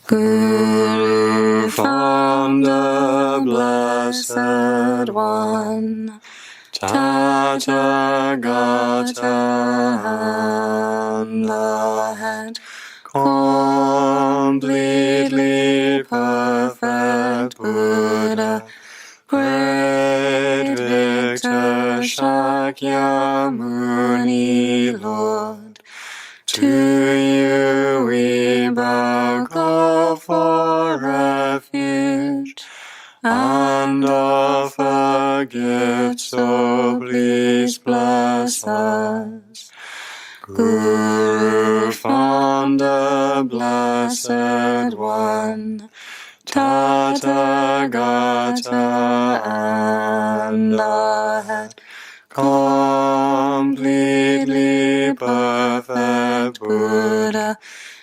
Guru from the Blessed One, Tathagata and the head, completely perfect Buddha, great victor Shakyamuni Lord. To you we bow, go for refuge, and offer gifts, so please bless us. Guru from the Blessed One, Tathagata and the head, completely perfect Buddha,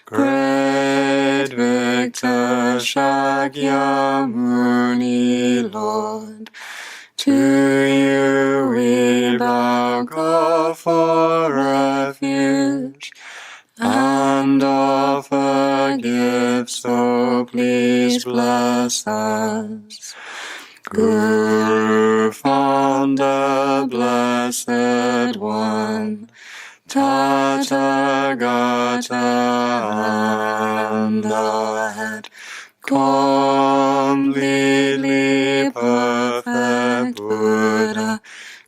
great victor Shakyamuni Lord. To you we bow, go for refuge, and offer gifts, so please bless us. Guru from the Blessed One, Tathagata and the head, completely perfect Buddha,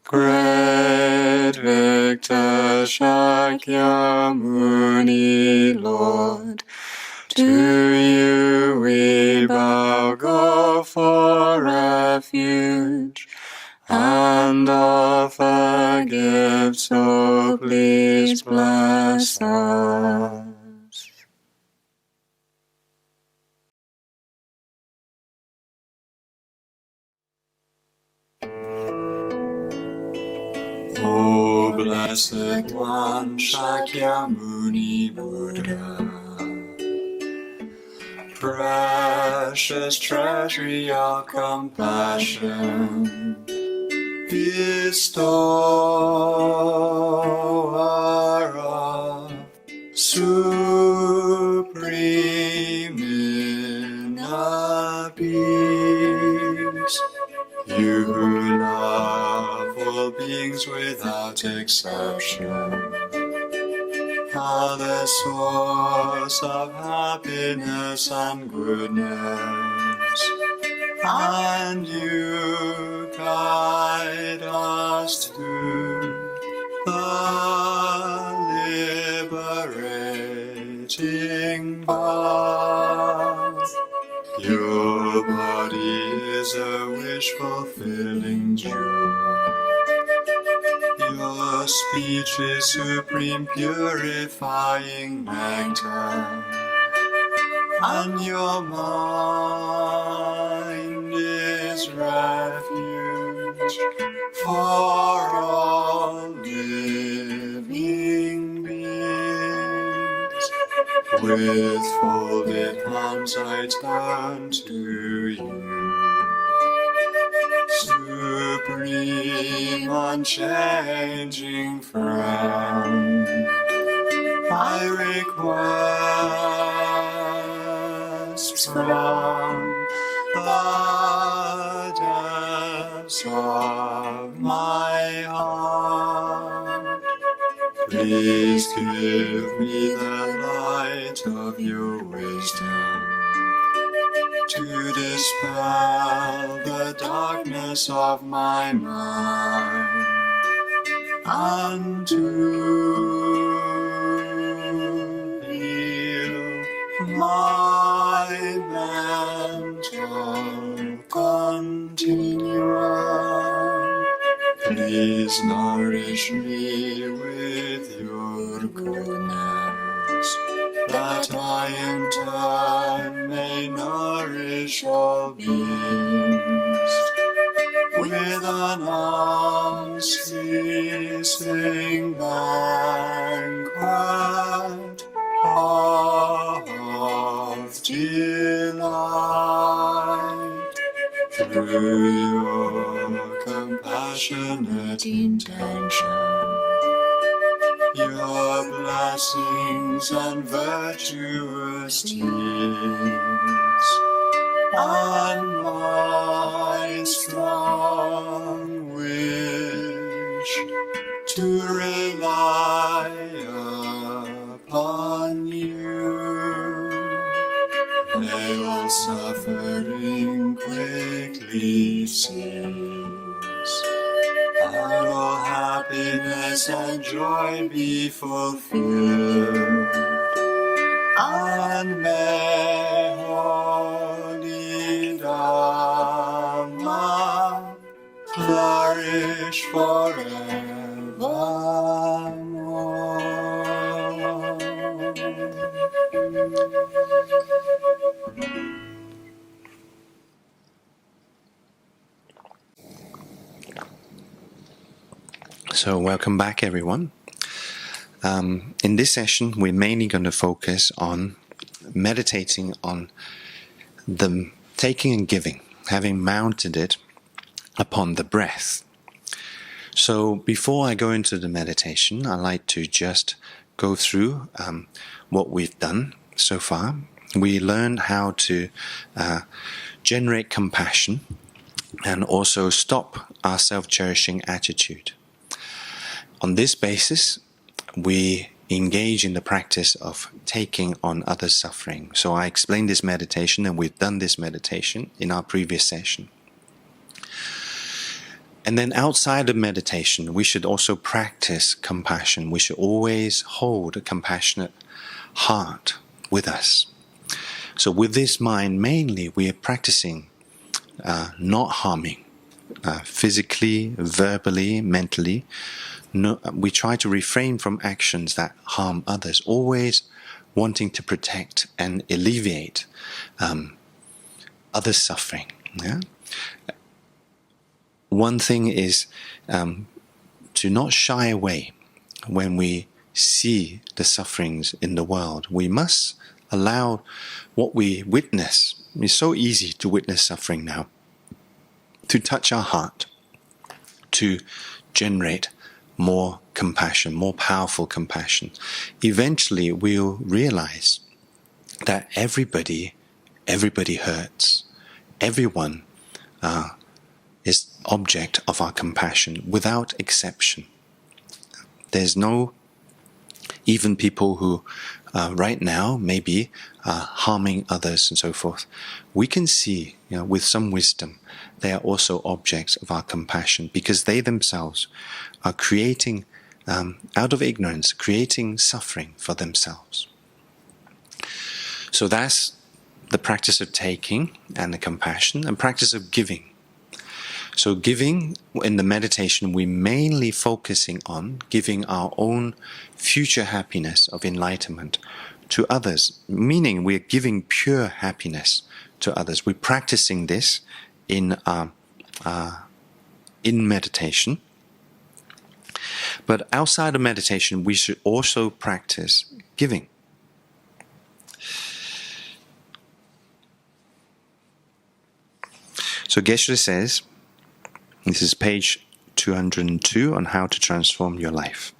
great victor Shakyamuni Lord. To you we bow, go for refuge, and offer gifts, so please bless us. O Blessed One, Shakyamuni Buddha, precious treasury of compassion, bestower of supreme inner peace, you who love all beings without exception, are the source of happiness and goodness, and you guide us to the liberating path. Your body is a wish-fulfilling jewel. Your speech is supreme purifying nectar, and your mind is refuge for all living beings. With folded arms I turn to you, supreme, unchanging friend. I request from the depths of my heart, please give me the light of your wisdom to dispel the darkness of my mind, and to heal my mental continuum. Please nourish me with your goodness, that I in turn may nourish all beings with an unceasing banquet of delight. Through your compassionate intention, your blessed blessings and virtuous deeds, and my strong wish to rely upon you. May all suffering quickly cease, and all happiness and joy be fulfilled, and may Holy Dhamma flourish forevermore. So welcome back, everyone. In this session, we're mainly going to focus on meditating on the taking and giving, having mounted it upon the breath. So before I go into the meditation, I like to just go through what we've done so far. We learned how to generate compassion and also stop our self-cherishing attitude. On this basis, we engage in the practice of taking on others' suffering. So I explained this meditation, and we've done this meditation in our previous session. And then outside of meditation, we should also practice compassion. We should always hold a compassionate heart with us. So with this mind, mainly we are practicing not harming, physically, verbally, mentally. No, we try to refrain from actions that harm others, always wanting to protect and alleviate others' suffering. Yeah? One thing is to not shy away when we see the sufferings in the world. We must allow what we witness. It's so easy to witness suffering now, to touch our heart, to generate more compassion, more powerful compassion. Eventually we'll realize that everybody hurts. Everyone is object of our compassion without exception. There's no even people who right now maybe harming others and so forth. We can see, with some wisdom, they are also objects of our compassion, because they themselves are creating, out of ignorance, creating suffering for themselves. So that's the practice of taking and the compassion, and practice of giving. So giving, in the meditation, we're mainly focusing on giving our own future happiness of enlightenment to others, meaning we're giving pure happiness to others. We're practicing this in meditation. But outside of meditation, we should also practice giving. So Geshe says, this is page 202 on how to transform your life.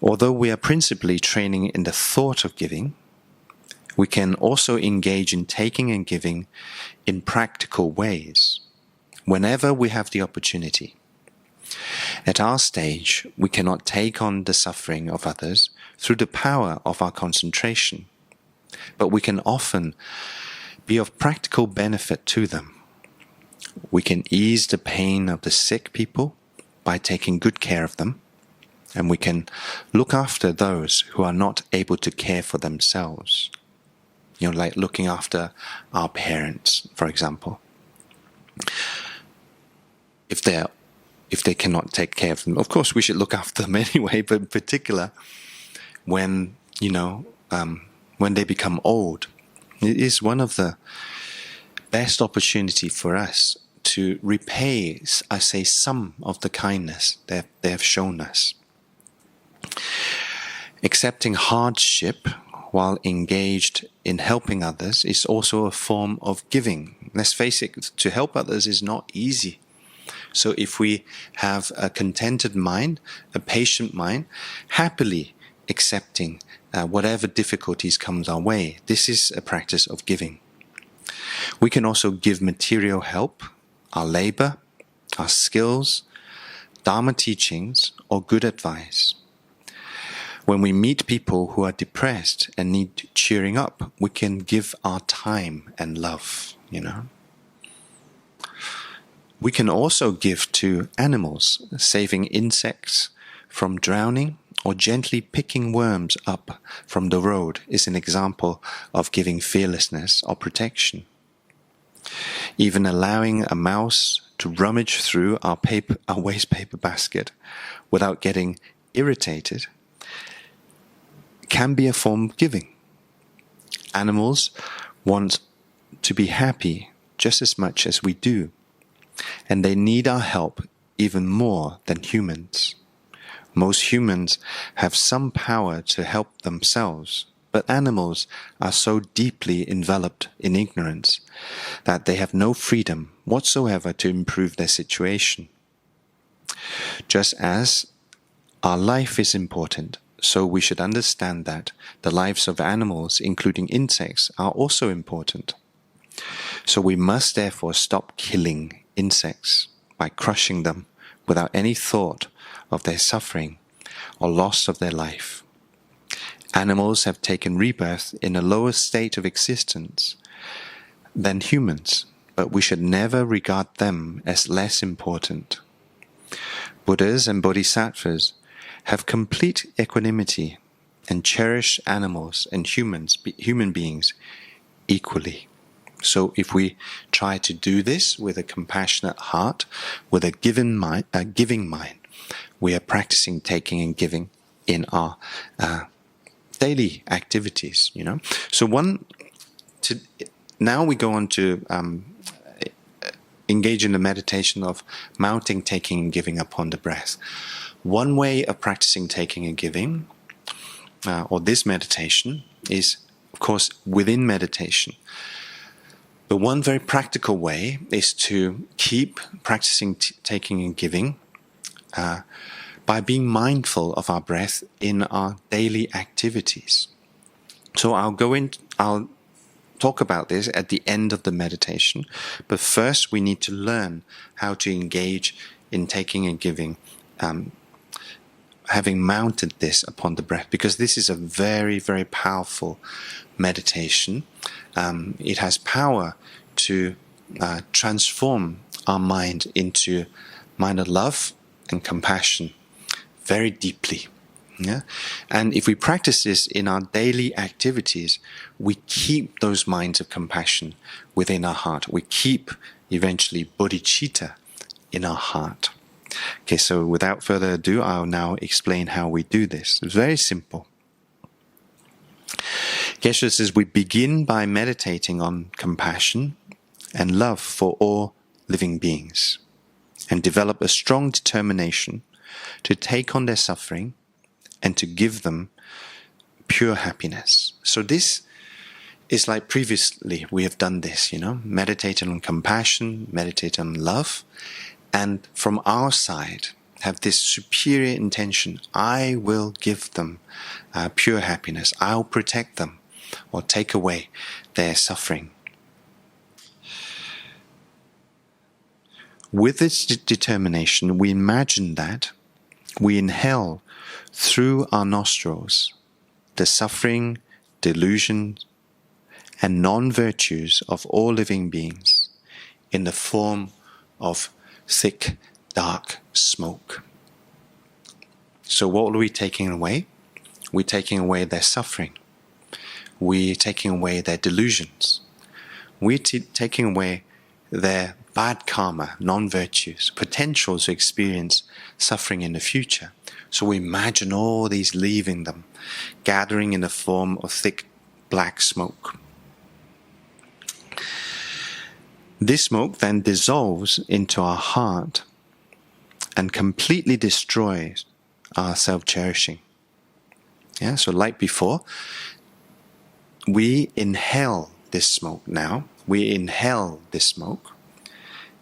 Although we are principally training in the thought of giving, we can also engage in taking and giving in practical ways, whenever we have the opportunity. At our stage, we cannot take on the suffering of others through the power of our concentration, but we can often be of practical benefit to them. We can ease the pain of the sick people by taking good care of them, and we can look after those who are not able to care for themselves. Like looking after our parents, for example. If they cannot take care of them, of course we should look after them anyway, but in particular when they become old, it is one of the best opportunity for us to repay, I say, some of the kindness that they have shown us. Accepting hardship while engaged in helping others is also a form of giving. Let's face it, to help others is not easy. So if we have a contented mind, a patient mind, happily accepting whatever difficulties comes our way, this is a practice of giving. We can also give material help, our labor, our skills, Dharma teachings, or good advice. When we meet people who are depressed and need cheering up, we can give our time and love, We can also give to animals, saving insects from drowning or gently picking worms up from the road is an example of giving fearlessness or protection. Even allowing a mouse to rummage through our waste paper basket without getting irritated can be a form of giving. Animals want to be happy just as much as we do, and they need our help even more than humans. Most humans have some power to help themselves, but animals are so deeply enveloped in ignorance that they have no freedom whatsoever to improve their situation. Just as our life is important, so we should understand that the lives of animals, including insects, are also important. So we must therefore stop killing insects by crushing them without any thought of their suffering or loss of their life. Animals have taken rebirth in a lower state of existence than humans, but we should never regard them as less important. Buddhas and Bodhisattvas have complete equanimity and cherish animals and human beings equally. So if we try to do this with a compassionate heart, with a giving mind, we are practicing taking and giving in our daily activities, So now we go on to engage in the meditation of mounting, taking, and giving upon the breath. One way of practicing taking and giving, or this meditation, is, of course, within meditation. But one very practical way is to keep practicing taking and giving by being mindful of our breath in our daily activities. So I'll talk about this at the end of the meditation, but first we need to learn how to engage in taking and giving, having mounted this upon the breath, because this is a very, very powerful meditation. It has power to transform our mind into mind of love and compassion very deeply. Yeah? And if we practice this in our daily activities, we keep those minds of compassion within our heart. We keep, eventually, bodhicitta in our heart. Okay, so without further ado, I'll now explain how we do this. It's very simple. Geshe says we begin by meditating on compassion and love for all living beings, and develop a strong determination to take on their suffering and to give them pure happiness. So this is like previously we have done this, meditating on compassion, meditate on love, and from our side have this superior intention: I will give them pure happiness, I'll protect them or take away their suffering. With this determination, we imagine that we inhale through our nostrils the suffering, delusion, and non-virtues of all living beings in the form of thick, dark smoke. So what are we taking away? We're taking away their suffering. We're taking away their delusions. We're taking away their bad karma, non-virtues, potential to experience suffering in the future. So we imagine all these leaving them, gathering in the form of thick black smoke. This smoke then dissolves into our heart and completely destroys our self-cherishing. Yeah, so like before, we inhale this smoke now. We inhale this smoke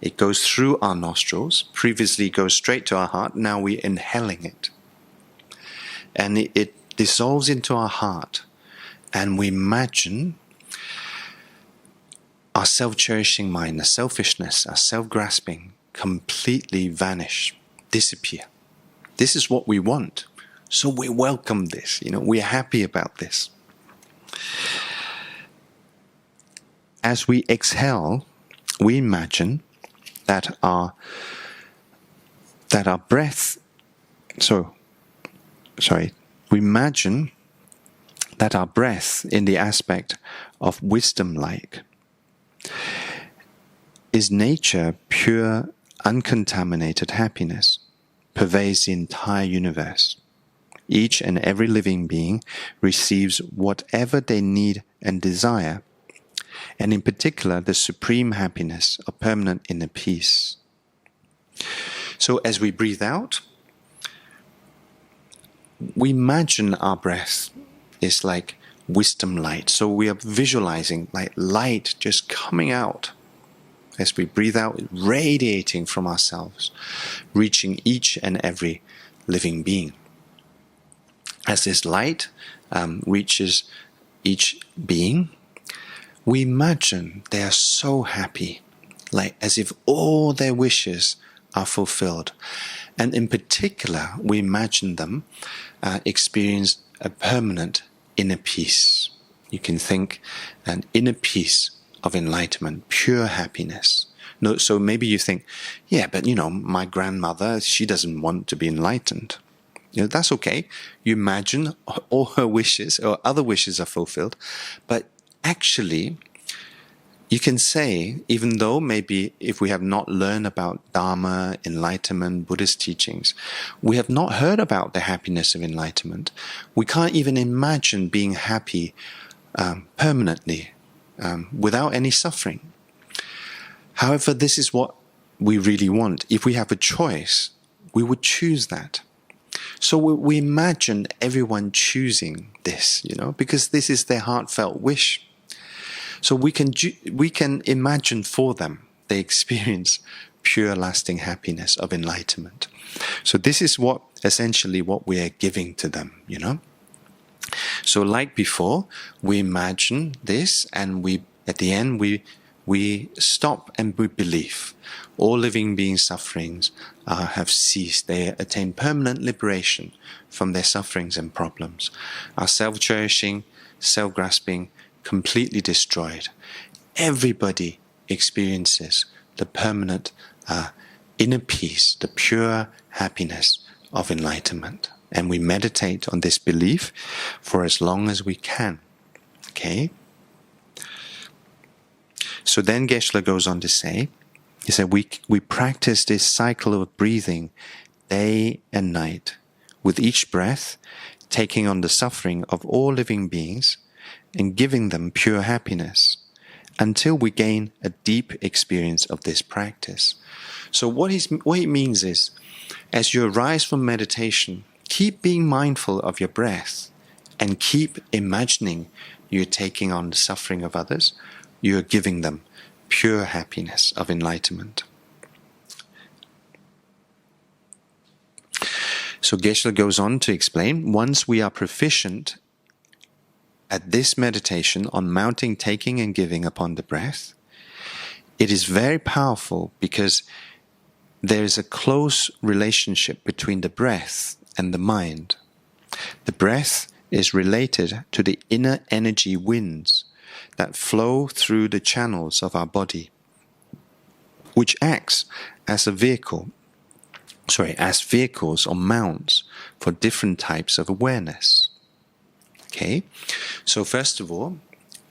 It goes through our nostrils. Previously, it goes straight to our heart. Now we're inhaling it. And it dissolves into our heart. And we imagine our self-cherishing mind, our selfishness, our self-grasping completely vanish, disappear. This is what we want. So we welcome this. We're happy about this. As we exhale, we imagine that our breath, we imagine that our breath in the aspect of wisdom-like is nature, pure, uncontaminated happiness, pervades the entire universe. Each and every living being receives whatever they need and desire, and in particular the supreme happiness of permanent inner peace. So as we breathe out, we imagine our breath is like wisdom light. So we are visualizing like light just coming out as we breathe out, radiating from ourselves, reaching each and every living being. As this light reaches each being, we imagine they are so happy, like as if all their wishes are fulfilled. And in particular, we imagine them experience a permanent inner peace. You can think an inner peace of enlightenment, pure happiness. No, so maybe you think, yeah, but my grandmother, she doesn't want to be enlightened. That's okay. You imagine all her wishes or other wishes are fulfilled, but actually, you can say, even though maybe if we have not learned about Dharma, enlightenment, Buddhist teachings, we have not heard about the happiness of enlightenment, we can't even imagine being happy permanently without any suffering. However, this is what we really want. If we have a choice, we would choose that. So we imagine everyone choosing this, because this is their heartfelt wish. So we can imagine for them they experience pure lasting happiness of enlightenment. So this is essentially what we are giving to them, So like before, we imagine this, and at the end we stop and we believe all living beings' sufferings have ceased. They attain permanent liberation from their sufferings and problems. Our self-cherishing, self-grasping, completely destroyed. Everybody experiences the permanent inner peace, the pure happiness of enlightenment. And we meditate on this belief for as long as we can. Okay? So then Geshe-la goes on to say, he said, we practice this cycle of breathing day and night, with each breath taking on the suffering of all living beings and giving them pure happiness, until we gain a deep experience of this practice. So what it means is, as you arise from meditation, keep being mindful of your breath and keep imagining you're taking on the suffering of others, you're giving them pure happiness of enlightenment. So Geshe-la goes on to explain, once we are proficient at this meditation on mounting, taking and giving upon the breath, it is very powerful because there is a close relationship between the breath and the mind. The breath is related to the inner energy winds that flow through the channels of our body, which acts as as vehicles or mounts for different types of awareness. Okay, so first of all,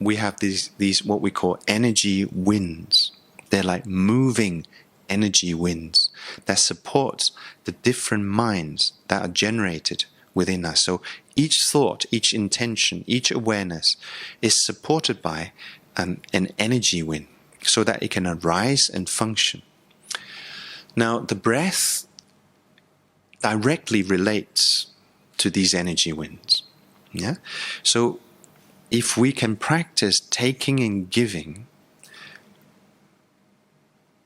we have these what we call energy winds. They're like moving energy winds that support the different minds that are generated within us. So each thought, each intention, each awareness is supported by an energy wind so that it can arise and function. Now, the breath directly relates to these energy winds. Yeah. So if we can practice taking and giving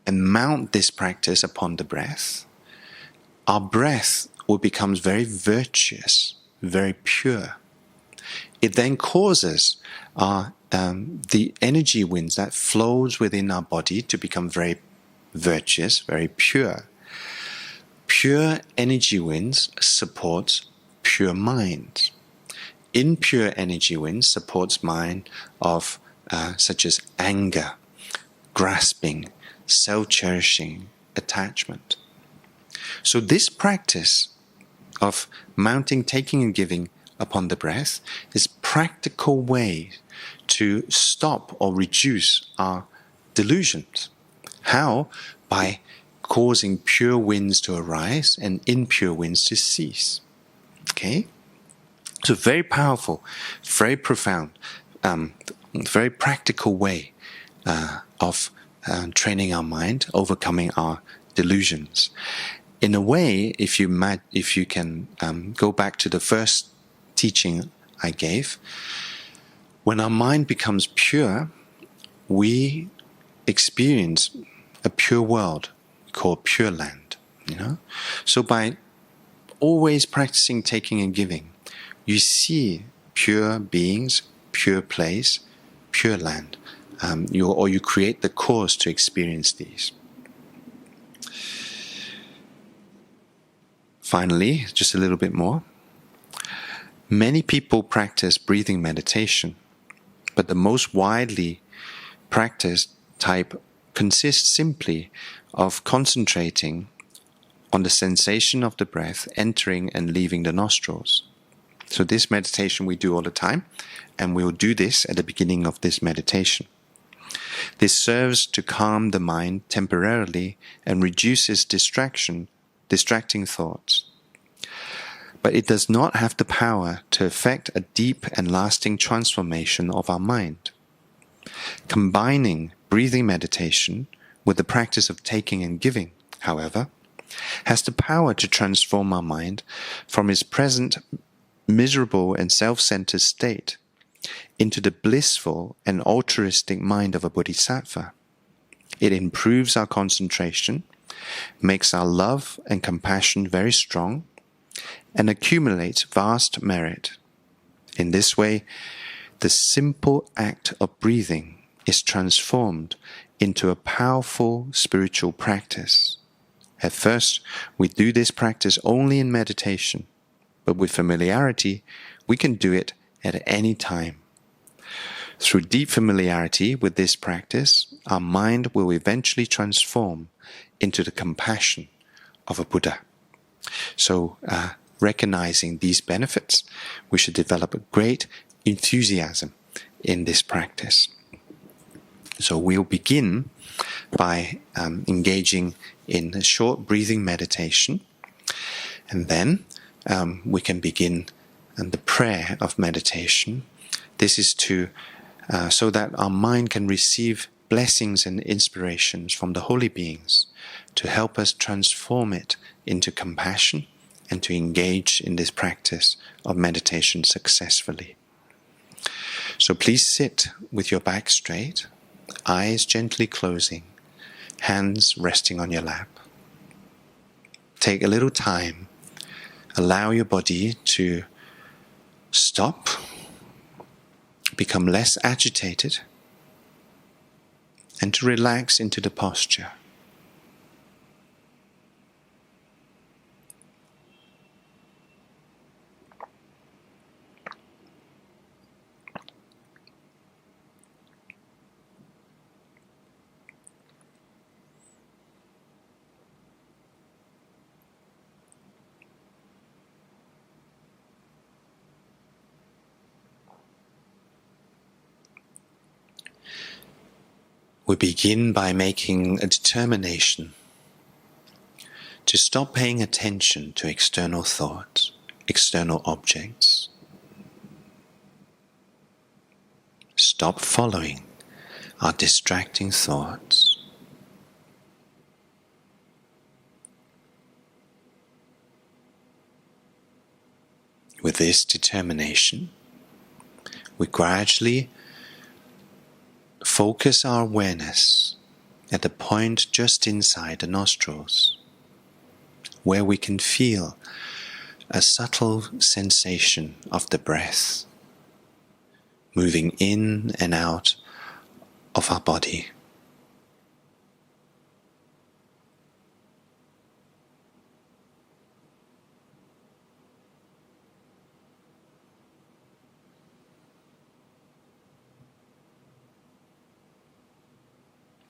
and mount this practice upon the breath, our breath will become very virtuous, very pure. It then causes the energy winds that flows within our body to become very virtuous, very pure. Pure energy winds support pure minds. Impure energy winds supports mind of such as anger, grasping, self-cherishing, attachment. So this practice of mounting, taking and giving upon the breath is practical way to stop or reduce our delusions. How? By causing pure winds to arise and impure winds to cease. Okay? So very powerful, very profound, very practical way of training our mind, overcoming our delusions. In a way, if you can go back to the first teaching I gave, when our mind becomes pure, we experience a pure world called Pure Land. So by always practicing taking and giving, you see pure beings, pure place, pure land. You create the cause to experience these. Finally, just a little bit more. Many people practice breathing meditation, but the most widely practiced type consists simply of concentrating on the sensation of the breath entering and leaving the nostrils. So this meditation we do all the time, and we'll do this at the beginning of this meditation. This serves to calm the mind temporarily and reduces distracting thoughts. But it does not have the power to effect a deep and lasting transformation of our mind. Combining breathing meditation with the practice of taking and giving, however, has the power to transform our mind from its present miserable and self-centered state into the blissful and altruistic mind of a bodhisattva. It improves our concentration, makes our love and compassion very strong, and accumulates vast merit. In this way, the simple act of breathing is transformed into a powerful spiritual practice. At first, we do this practice only in meditation, but with familiarity, we can do it at any time. Through deep familiarity with this practice, our mind will eventually transform into the compassion of a Buddha. So, recognizing these benefits, we should develop a great enthusiasm in this practice. So we'll begin by engaging in a short breathing meditation, and then we can begin the prayer of meditation. This is to so that our mind can receive blessings and inspirations from the holy beings to help us transform it into compassion and to engage in this practice of meditation successfully. So please sit with your back straight, eyes gently closing, hands resting on your lap. Take a little time. Allow your body to stop, become less agitated, and to relax into the posture. We begin by making a determination to stop paying attention to external thoughts, external objects. Stop following our distracting thoughts. With this determination, we gradually focus our awareness at the point just inside the nostrils, where we can feel a subtle sensation of the breath moving in and out of our body.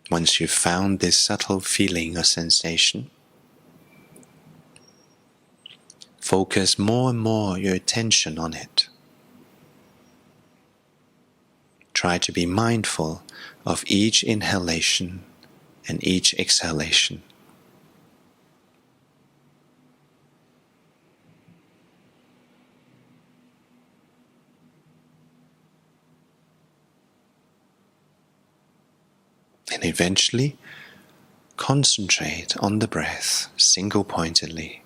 Once you've found this subtle feeling or sensation, focus more and more your attention on it. Try to be mindful of each inhalation and each exhalation. And eventually, concentrate on the breath single-pointedly.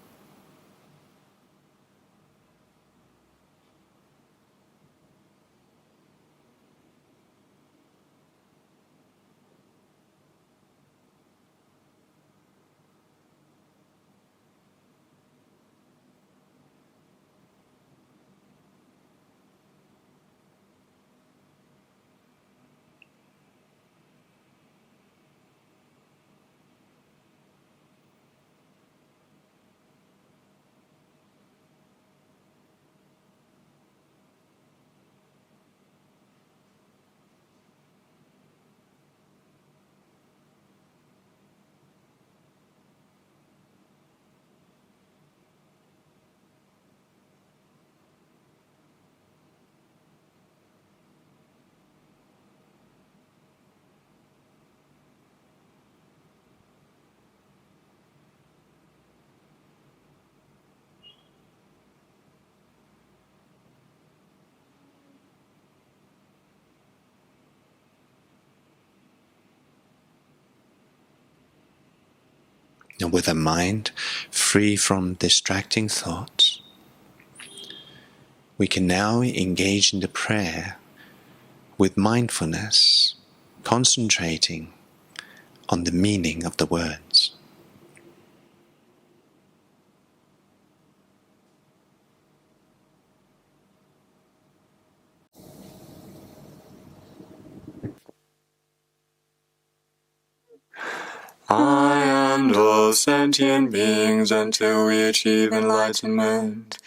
And with a mind free from distracting thoughts, we can now engage in the prayer with mindfulness, concentrating on the meaning of the words. I and all sentient beings until we achieve enlightenment,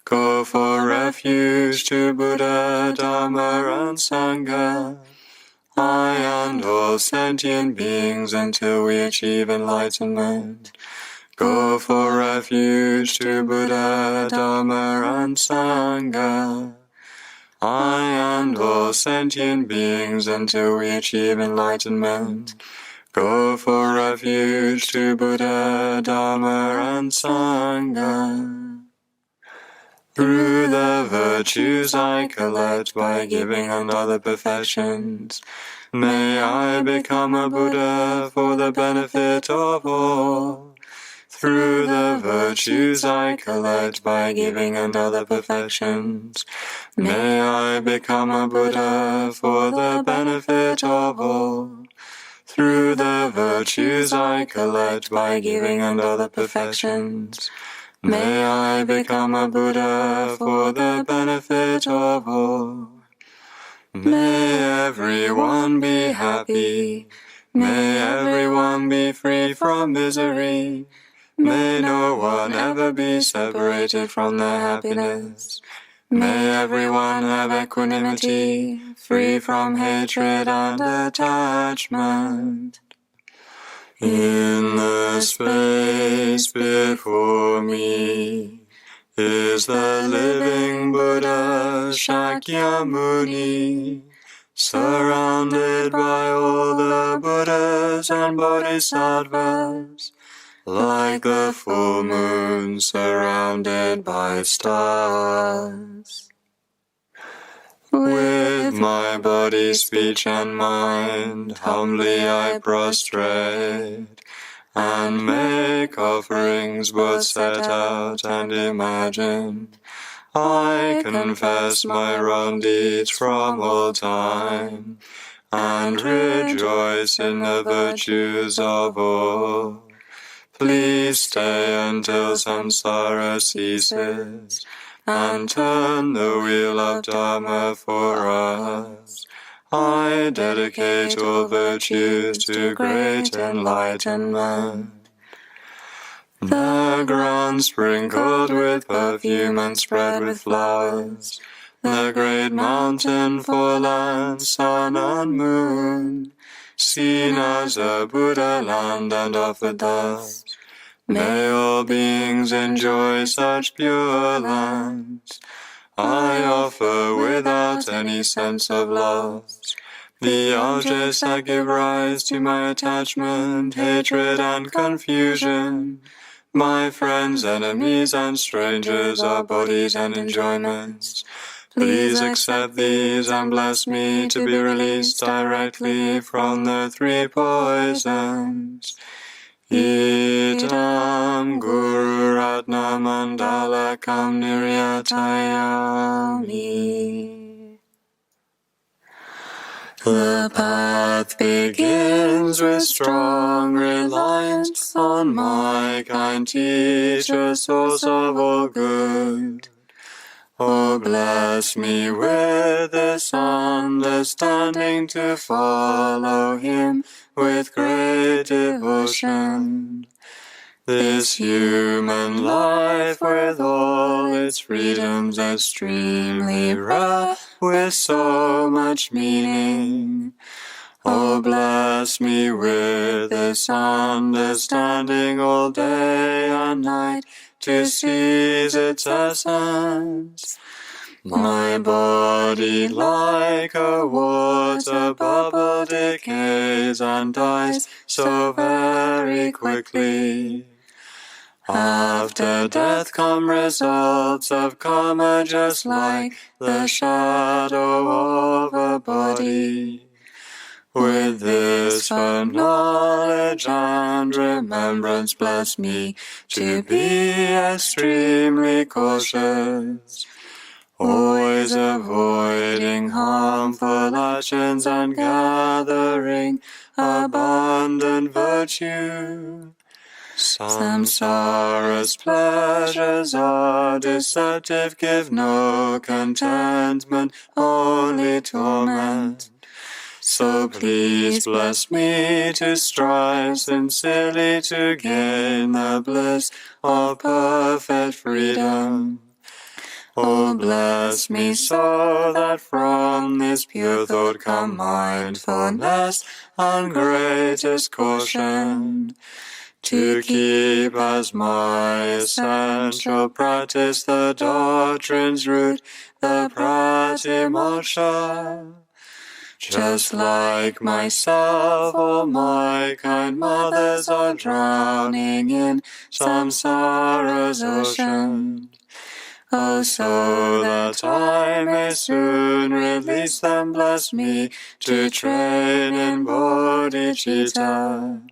go for refuge to Buddha, Dharma, and Sangha. I and all sentient beings until we achieve enlightenment, go for refuge to Buddha, Dharma, and Sangha. I and all sentient beings until we achieve enlightenment, go for refuge to Buddha, Dharma, and Sangha. Through the virtues I collect by giving another perfections, may I become a Buddha for the benefit of all. Through the virtues I collect by giving another perfections, may I become a Buddha for the benefit of all. Through the virtues I collect by giving another perfections, may I become a Buddha for the benefit of all. May everyone be happy, may everyone be free from misery, may no one ever be separated from their happiness. May everyone have equanimity, free from hatred and attachment. In the space before me is the living Buddha Shakyamuni, surrounded by all the Buddhas and Bodhisattvas, like the full moon surrounded by stars. With my body, speech, and mind, humbly I prostrate, and make offerings both set out and imagined. I confess my wrong deeds from all time, and rejoice in the virtues of all. Please stay until samsara ceases, and turn the wheel of Dharma for us. I dedicate all virtues to great enlightenment. The ground sprinkled with perfume and spread with flowers, the great mountain for land, sun and moon, seen as a Buddha land and offered thus. May all beings enjoy such pure lands. I offer without any sense of loss the objects that give rise to my attachment, hatred and confusion, my friends, enemies and strangers, our bodies and enjoyments. Please accept these and bless me to be released directly from the three poisons. Itam Guru Ratna Mandalakam Niryatayami. The path begins with strong reliance on my kind teacher, source of all good. Oh, bless me with this understanding to follow him with great devotion. This human life with all its freedoms extremely rare, with so much meaning. Oh, bless me with this understanding all day and night to seize its essence. My body like a water bubble decays and dies so very quickly. After death come results of karma, just like the shadow of a body. With this firm knowledge and remembrance, bless me to be extremely cautious, always avoiding harmful actions and gathering abundant virtue. Samsara's pleasures are deceptive, give no contentment, only torment. So please bless me to strive sincerely to gain the bliss of perfect freedom. Oh, bless me so that from this pure thought come mindfulness and greatest caution, to keep as my essential practice the doctrine's root, the pratimoksha. Just like myself, all my kind mothers are drowning in samsara's ocean. Oh, so that I may soon release them, bless me to train in bodhicitta.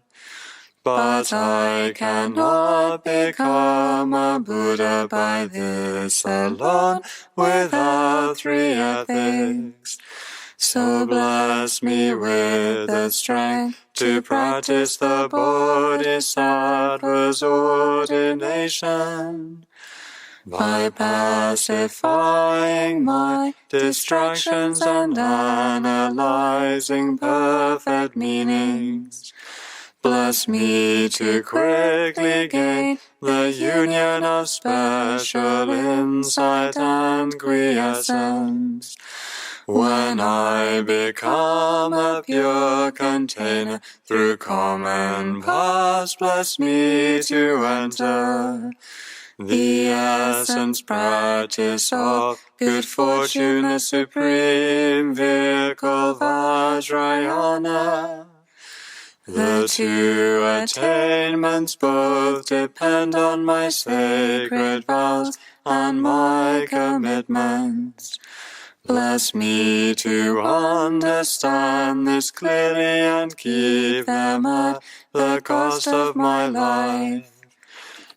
But I cannot become a Buddha by this alone, without three ethics. So bless me with the strength to practice the Bodhisattva's ordination, by pacifying my distractions and analyzing perfect meanings. Bless me to quickly gain the union of special insight and quiescence. When I become a pure container through common paths, bless me to enter the essence practice of good fortune, the supreme vehicle Vajrayana. The two attainments both depend on my sacred vows and my commitments. Bless me to understand this clearly and keep them at the cost of my life.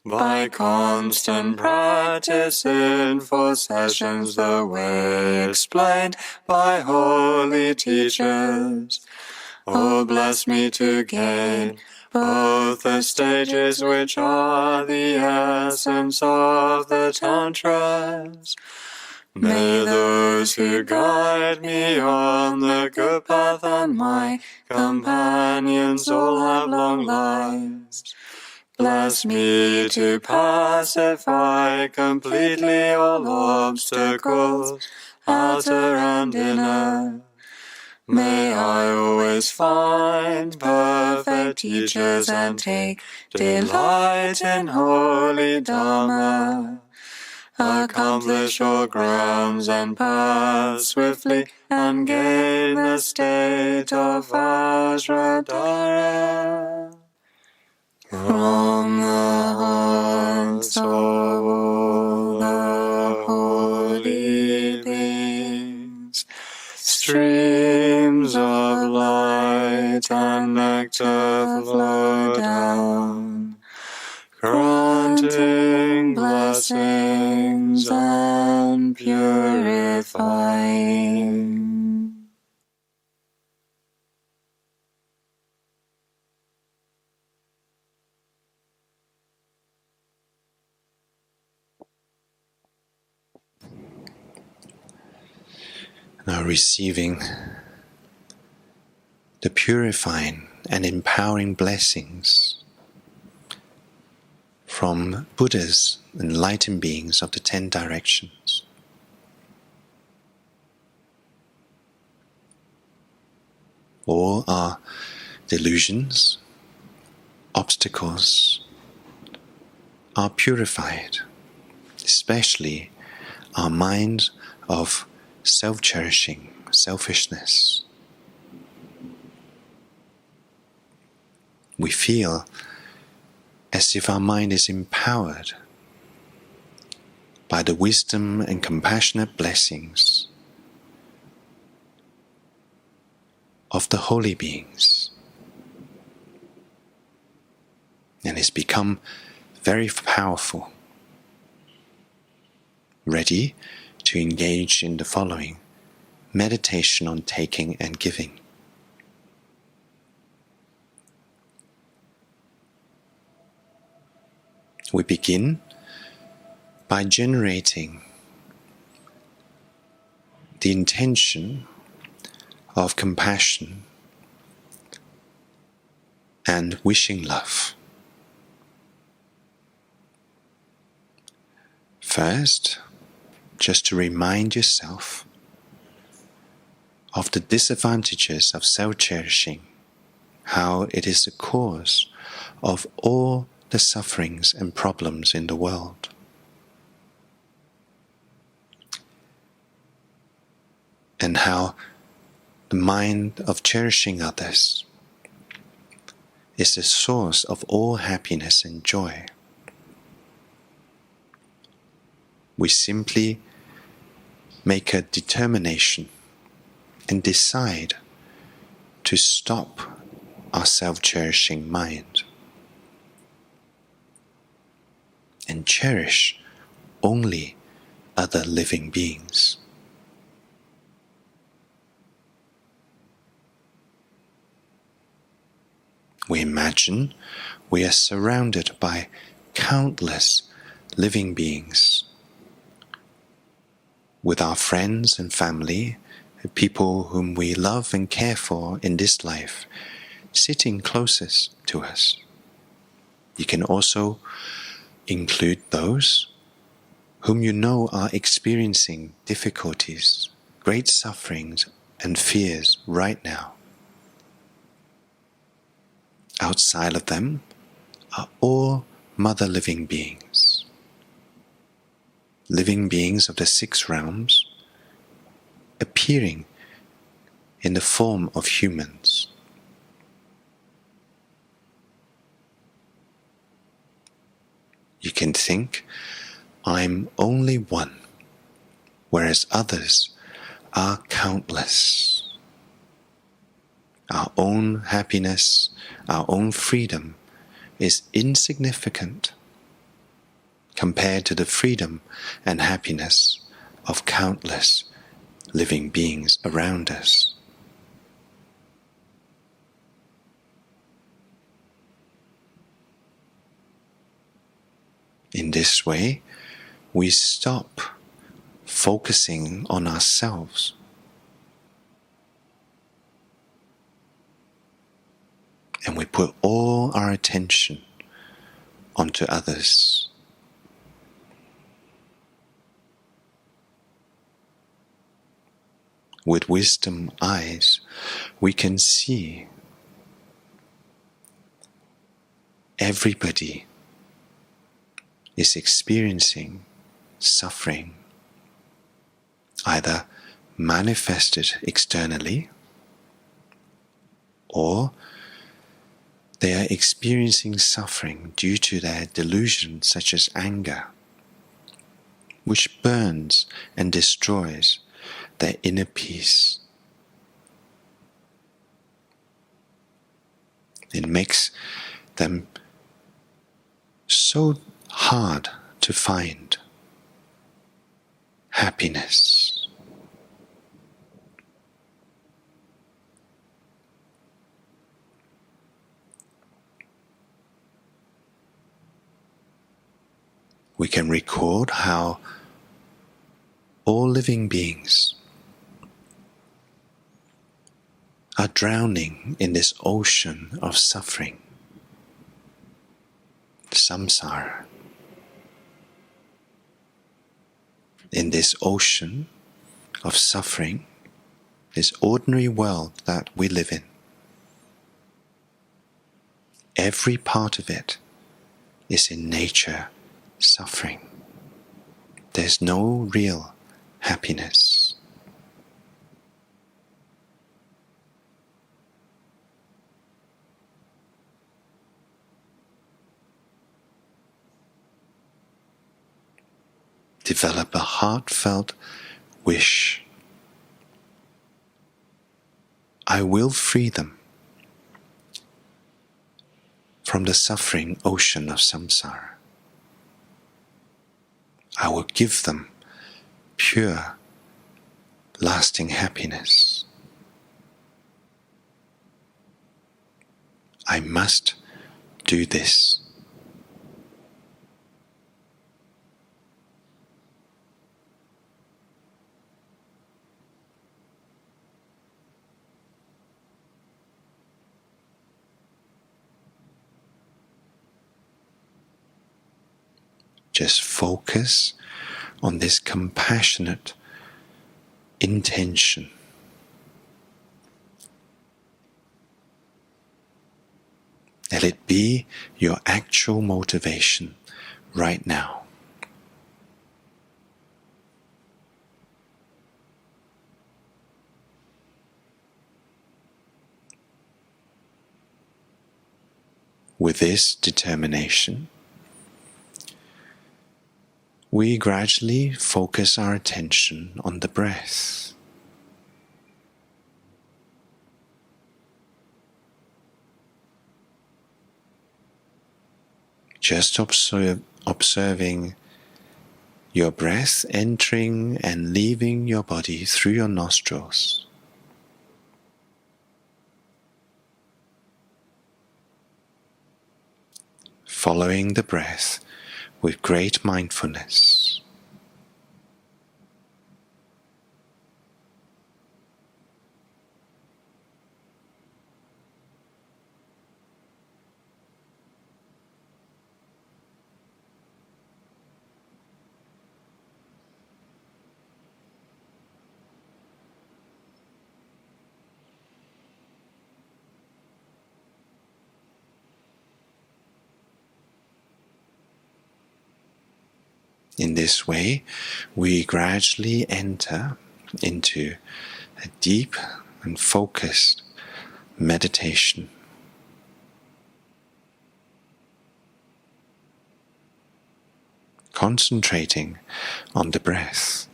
By constant practice in 4 sessions, the way explained by holy teachers. Oh, bless me to gain both the stages which are the essence of the Tantras. May those who guide me on the good path and my companions all have long lives. Bless me to pacify completely all obstacles, outer and inner. May I always find perfect teachers and take delight in holy Dharma. Accomplish all grounds and paths swiftly and gain the state of Vajradhara. From the hearts of all the holy beings, streams of light and nectar flow down, granting blessings and purifying. Now receiving the purifying and empowering blessings from Buddhas, enlightened beings of the 10 directions. All our delusions, obstacles are purified, especially our minds of self-cherishing, selfishness. We feel as if our mind is empowered by the wisdom and compassionate blessings of the holy beings, and it's become very powerful, ready to engage in the following meditation on taking and giving. We begin by generating the intention of compassion and wishing love. First, just to remind yourself of the disadvantages of self-cherishing, how it is the cause of all the sufferings and problems in the world. And how the mind of cherishing others is the source of all happiness and joy. We simply make a determination and decide to stop our self-cherishing mind and cherish only other living beings. We imagine we are surrounded by countless living beings, with our friends and family, people whom we love and care for in this life, sitting closest to us. You can also include those whom you know are experiencing difficulties, great sufferings and fears right now. Outside of them are all mother living beings of the 6 realms, appearing in the form of humans. You can think, I'm only one, whereas others are countless. Our own happiness, our own freedom is insignificant compared to the freedom and happiness of countless living beings around us. In this way, we stop focusing on ourselves and we put all our attention onto others. With wisdom eyes, we can see everybody is experiencing suffering, either manifested externally or they are experiencing suffering due to their delusions such as anger, which burns and destroys their inner peace. It makes them so hard to find happiness. We can record how all living beings are drowning in this ocean of suffering, samsara. In this ocean of suffering, this ordinary world that we live in, every part of it is in nature suffering. There's no real happiness. Develop a heartfelt wish. I will free them from the suffering ocean of samsara. I will give them pure, lasting happiness. I must do this. Just focus on this compassionate intention. Let it be your actual motivation right now. With this determination, we gradually focus our attention on the breath. Just observing your breath entering and leaving your body through your nostrils. Following the breath with great mindfulness. In this way, we gradually enter into a deep and focused meditation. Concentrating on the breath.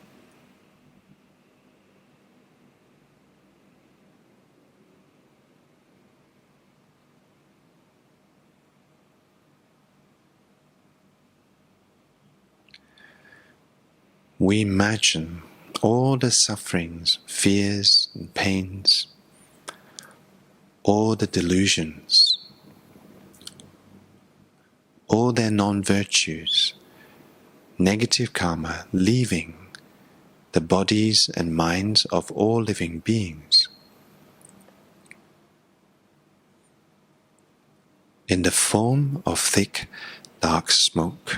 we imagine all the sufferings, fears and pains, all the delusions, all their non-virtues, negative karma leaving the bodies and minds of all living beings in the form of thick, dark smoke.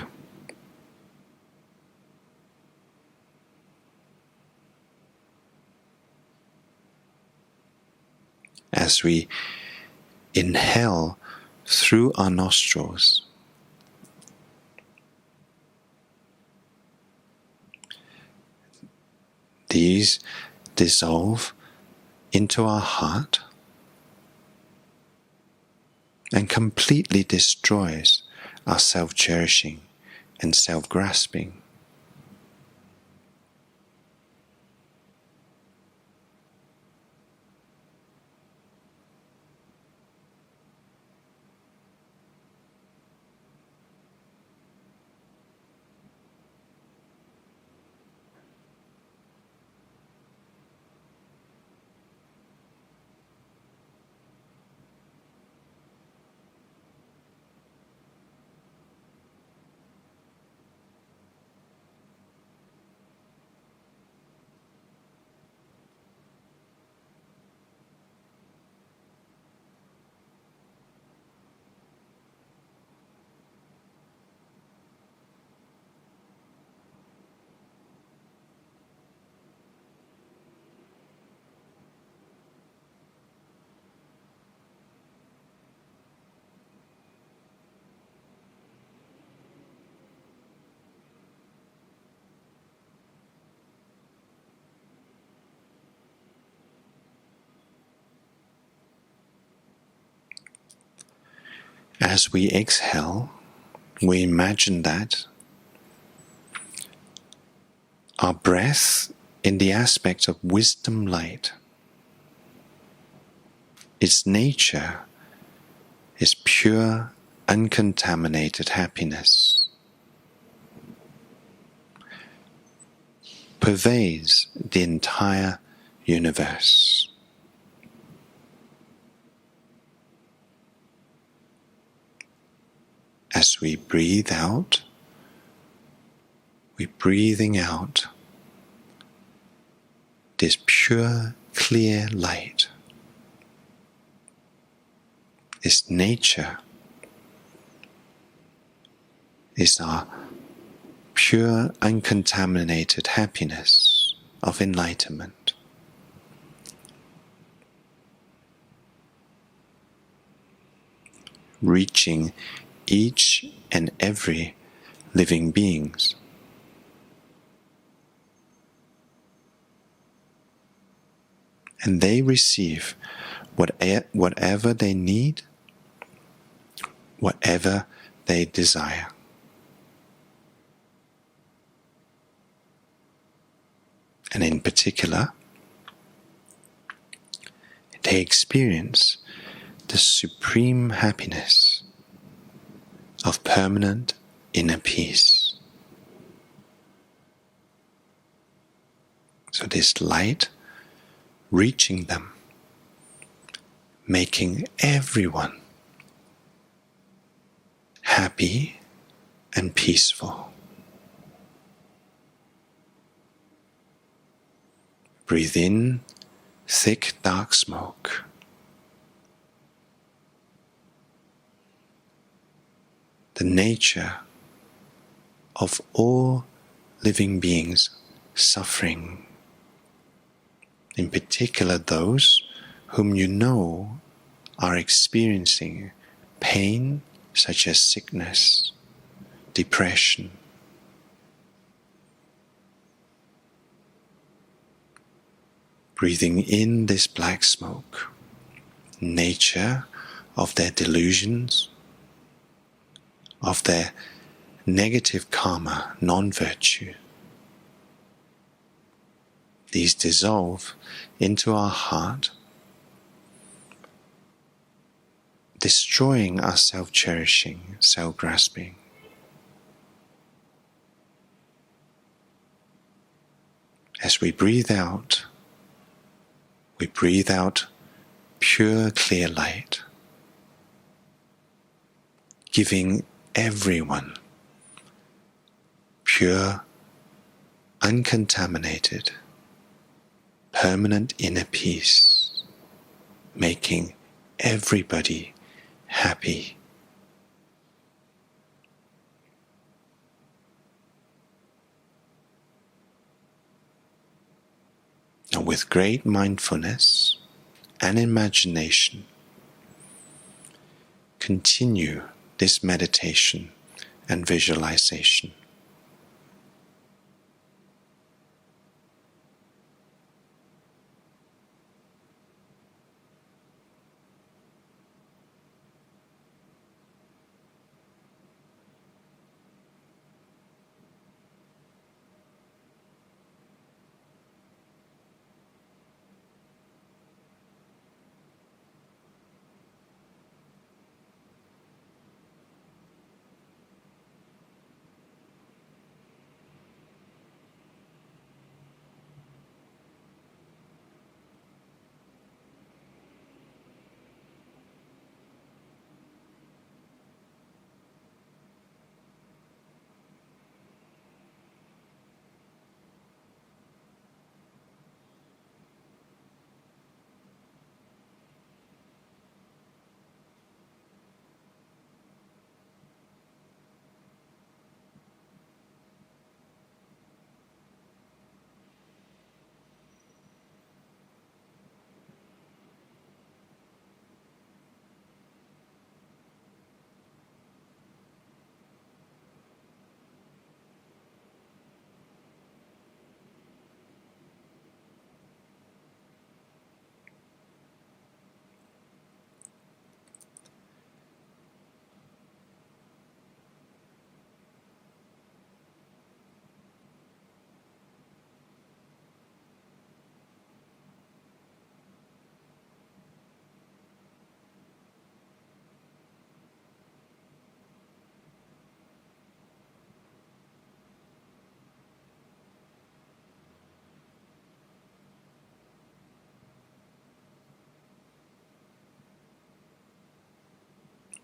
As we inhale through our nostrils, these dissolve into our heart and completely destroys our self-cherishing and self-grasping. As we exhale, we imagine that our breath in the aspect of wisdom light, its nature is pure, uncontaminated happiness, pervades the entire universe. As we breathe out, we're breathing out this pure, clear light, this nature is our pure, uncontaminated happiness of enlightenment. Reaching each and every living beings. And they receive whatever they need, whatever they desire. And in particular, they experience the supreme happiness of permanent inner peace. So this light reaching them, making everyone happy and peaceful. Breathe in thick dark smoke. The nature of all living beings suffering, in particular those whom you know are experiencing pain such as sickness, depression. Breathing in this black smoke, nature of their delusions, of their negative karma, non-virtue. These dissolve into our heart, destroying our self-cherishing, self-grasping. As we breathe out pure, clear light, giving everyone pure, uncontaminated, permanent inner peace, making everybody happy. And with great mindfulness and imagination, continue this meditation and visualization.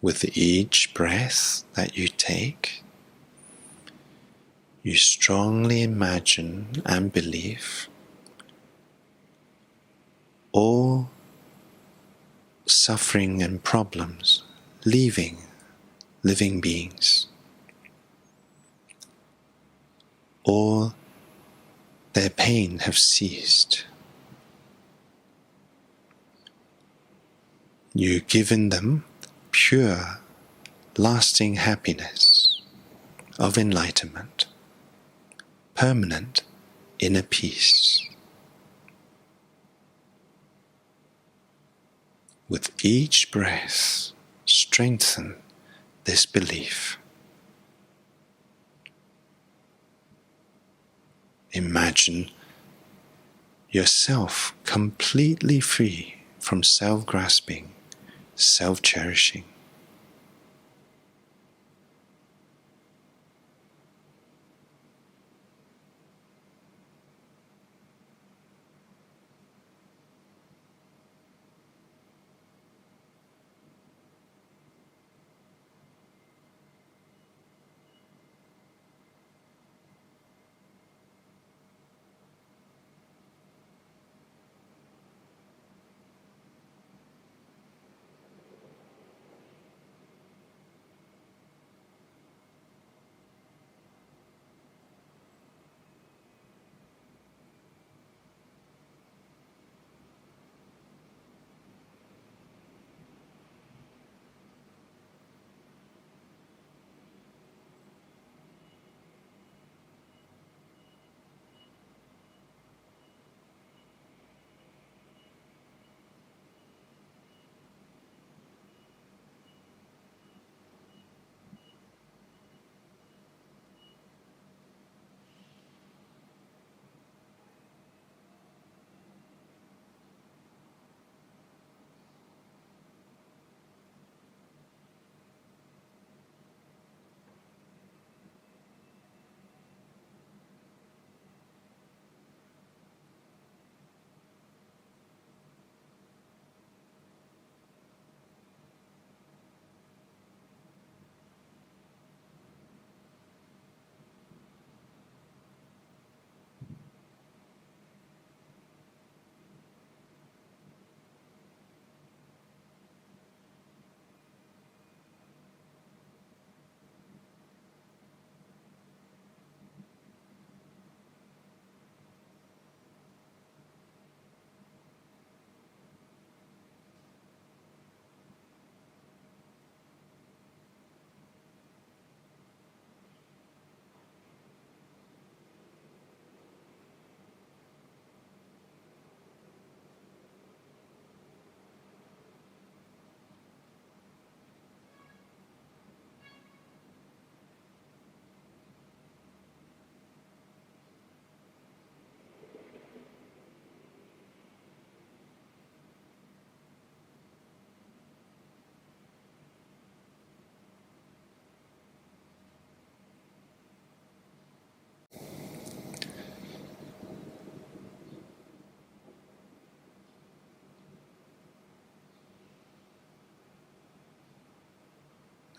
With each breath that you take, you strongly imagine and believe all suffering and problems leaving living beings. All their pain have ceased. You've given them pure, lasting happiness of enlightenment, permanent inner peace. With each breath, strengthen this belief. Imagine yourself completely free from self-grasping, self-cherishing.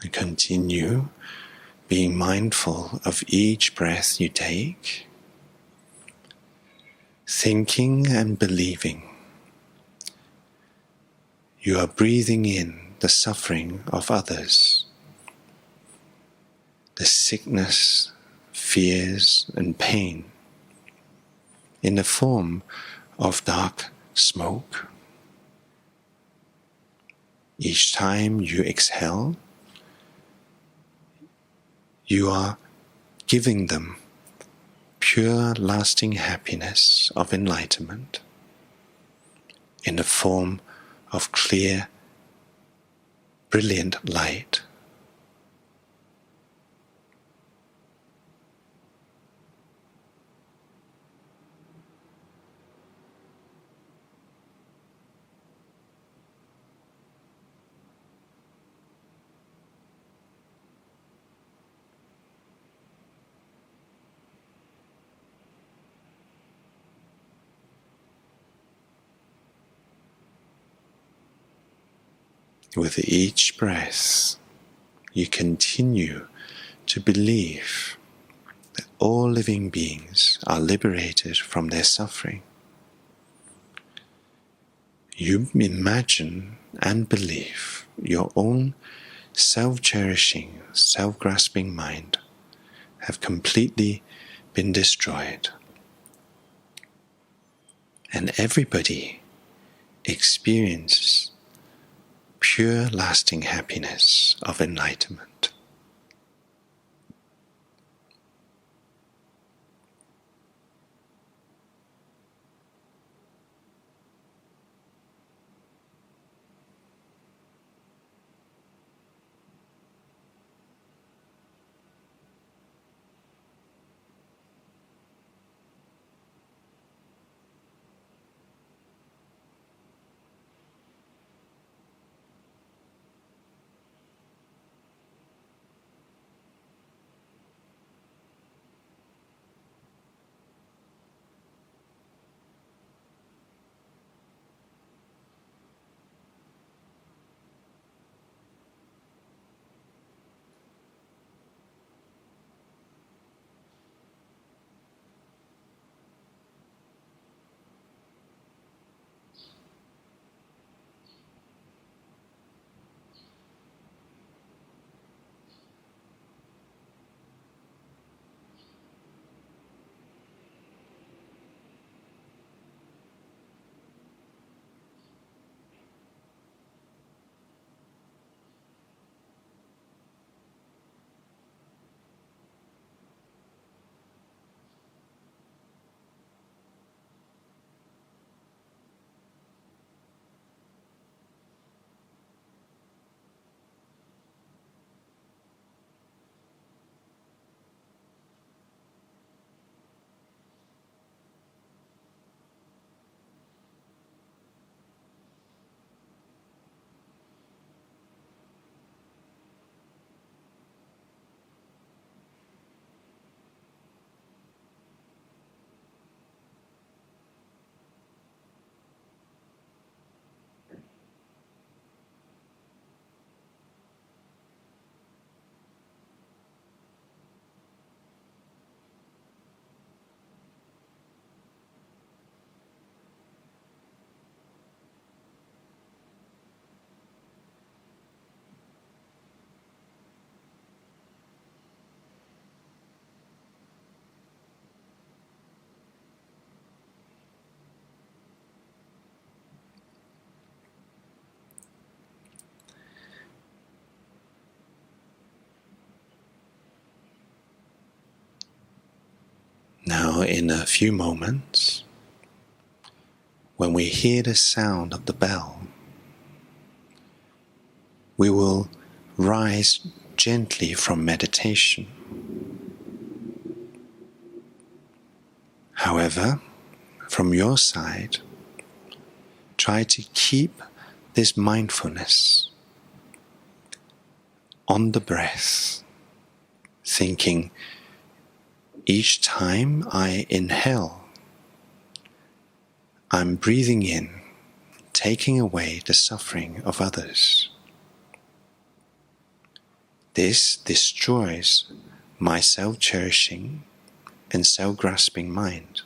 And continue being mindful of each breath you take, thinking and believing you are breathing in the suffering of others, the sickness, fears, and pain in the form of dark smoke. Each time you exhale, you are giving them pure, lasting happiness of enlightenment in the form of clear, brilliant light. With each breath, you continue to believe that all living beings are liberated from their suffering. You imagine and believe your own self-cherishing, self-grasping mind have completely been destroyed. And everybody experiences pure lasting happiness of enlightenment. Now, in a few moments, when we hear the sound of the bell, we will rise gently from meditation. However, from your side, try to keep this mindfulness on the breath, thinking each time I inhale, I'm breathing in, taking away the suffering of others. This destroys my self-cherishing and self-grasping mind.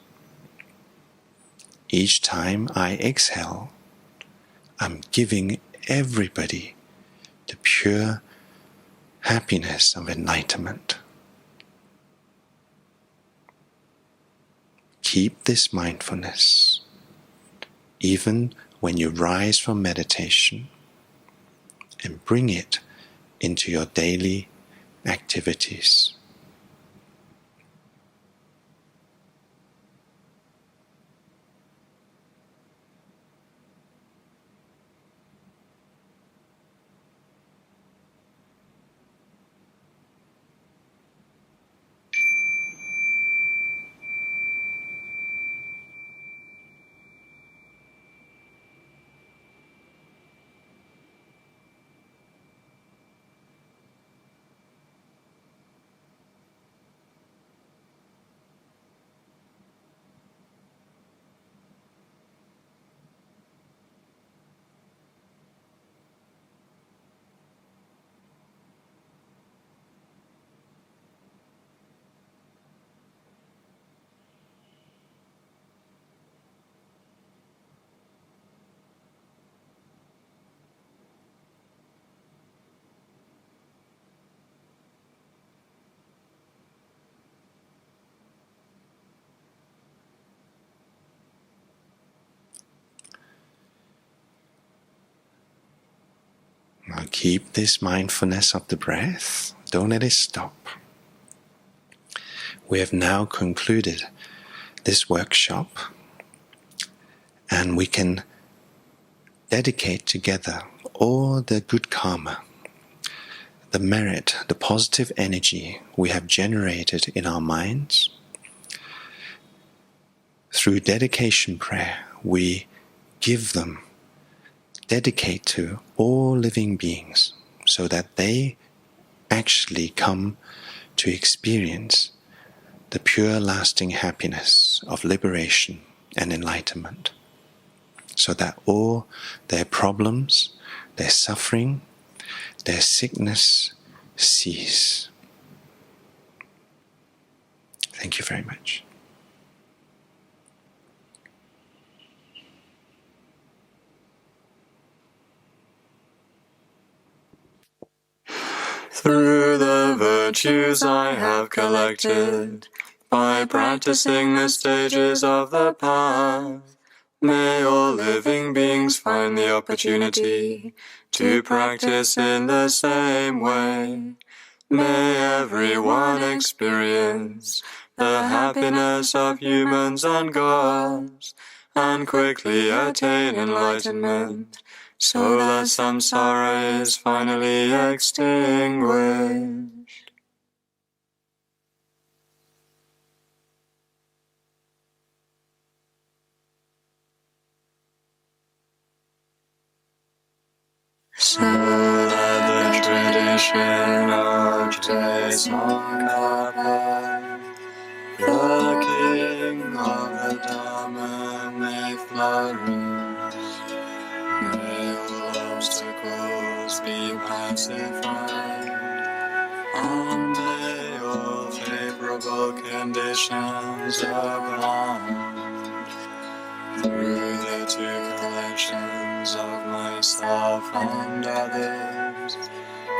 Each time I exhale, I'm giving everybody the pure happiness of enlightenment. Keep this mindfulness even when you rise from meditation, and bring it into your daily activities. Now keep this mindfulness of the breath. Don't let it stop. We have now concluded this workshop, and we can dedicate together all the good karma, the merit, the positive energy we have generated in our minds. Through dedication prayer, we give them, dedicate to all living beings, so that they actually come to experience the pure lasting happiness of liberation and enlightenment, so that all their problems, their suffering, their sickness cease. Thank you very much. Through the virtues I have collected, by practicing the stages of the path, may all living beings find the opportunity to practice in the same way. May everyone experience the happiness of humans and gods, and quickly attain enlightenment, so that samsara is finally extinguished. So that the tradition of today's Makati, the King of the Dhamma, may flourish. May all obstacles be pacified, and may all favorable conditions abound. Through the two collections of myself and others,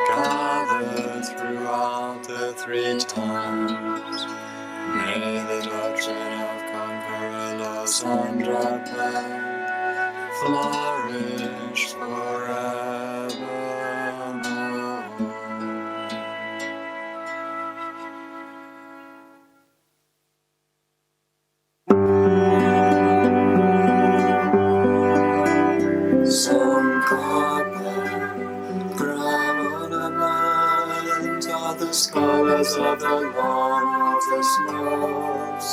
gathered throughout the three times, may the doctrine of conqueror Losandra flourish forevermore. The scholars of the law of the snows,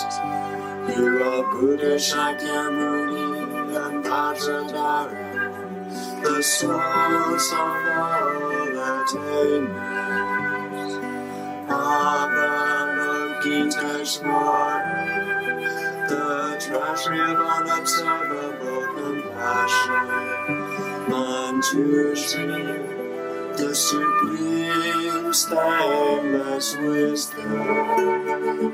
you are Buddha Shakyamuni and Vajradhara, the souls of all attainments. Avalokiteshvara, the treasury of unobservable compassion, Manjushri, the supreme stainless wisdom.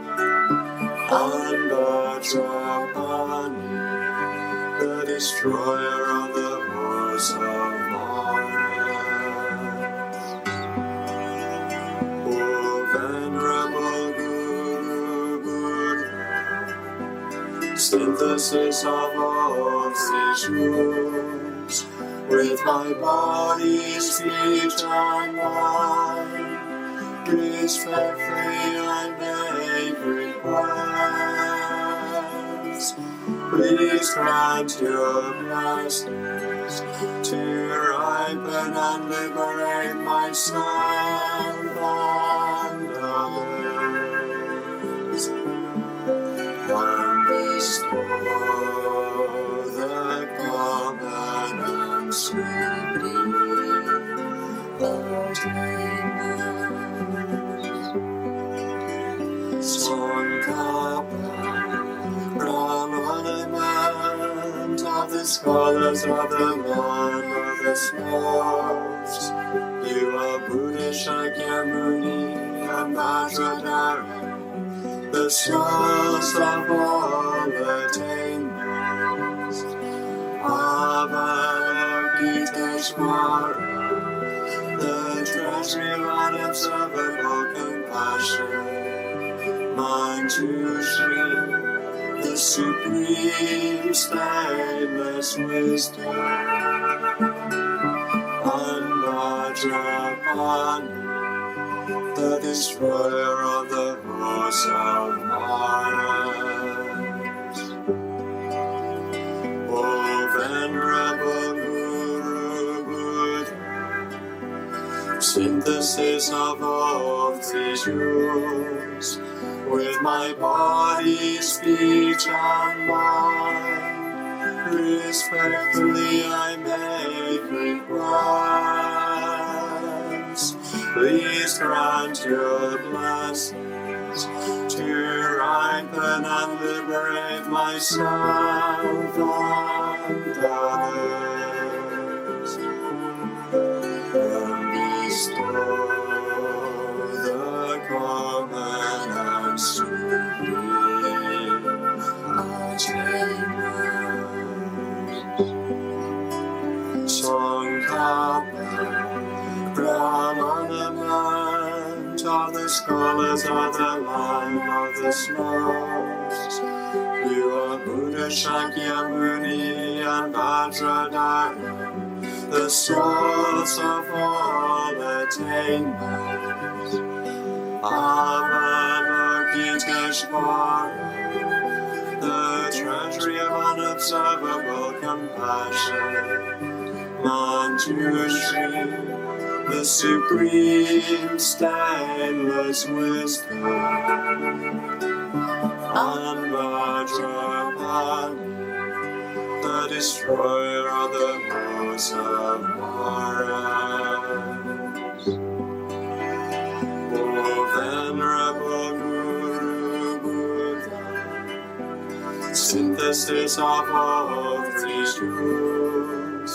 Anvajapani, the destroyer of the horse of Mars. O venerable Guru Buddha, synthesis of all teachings, with my body, speech, and mind, respectfully I make request. Please grant your blessings to ripen and liberate myself and others, and bestow the common and supreme attainment. Sankapa, brown ornament of the scholars of the land of the snows. You are Buddha Shakyamuni and Vajradhara, the source of all attainments. Avalokiteshvara, the treasury of unobservable compassion. Manjushri, the supreme stainless wisdom. Anvajapani, the destroyer of the horse of Mars. O venerable Guru Buddha, synthesis of all teachings, with my body, speech, and mind, respectfully I make request. Please grant your blessings to ripen and liberate myself and others, and bestow the common and supreme attainment. Sankapa, brown ornament of the scholars of the land of the snows. You are Buddha Shakyamuni and Vajradhara, the source of all attainments. Avalokiteshvara, the treasury of unobservable compassion. Manjushri, the supreme stainless wisdom. Anvajapani, the destroyer of the horse of Mars. O venerable Guru Buddha, synthesis of all teachings,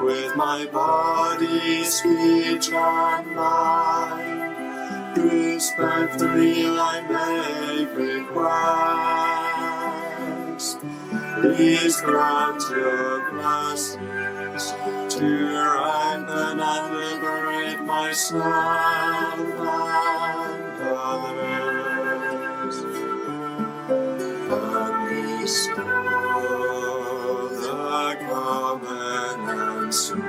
with my body, speech, and mind, respectfully I make request. Please grant your blessings to ripen and liberate myself and others, and bestow the common and supreme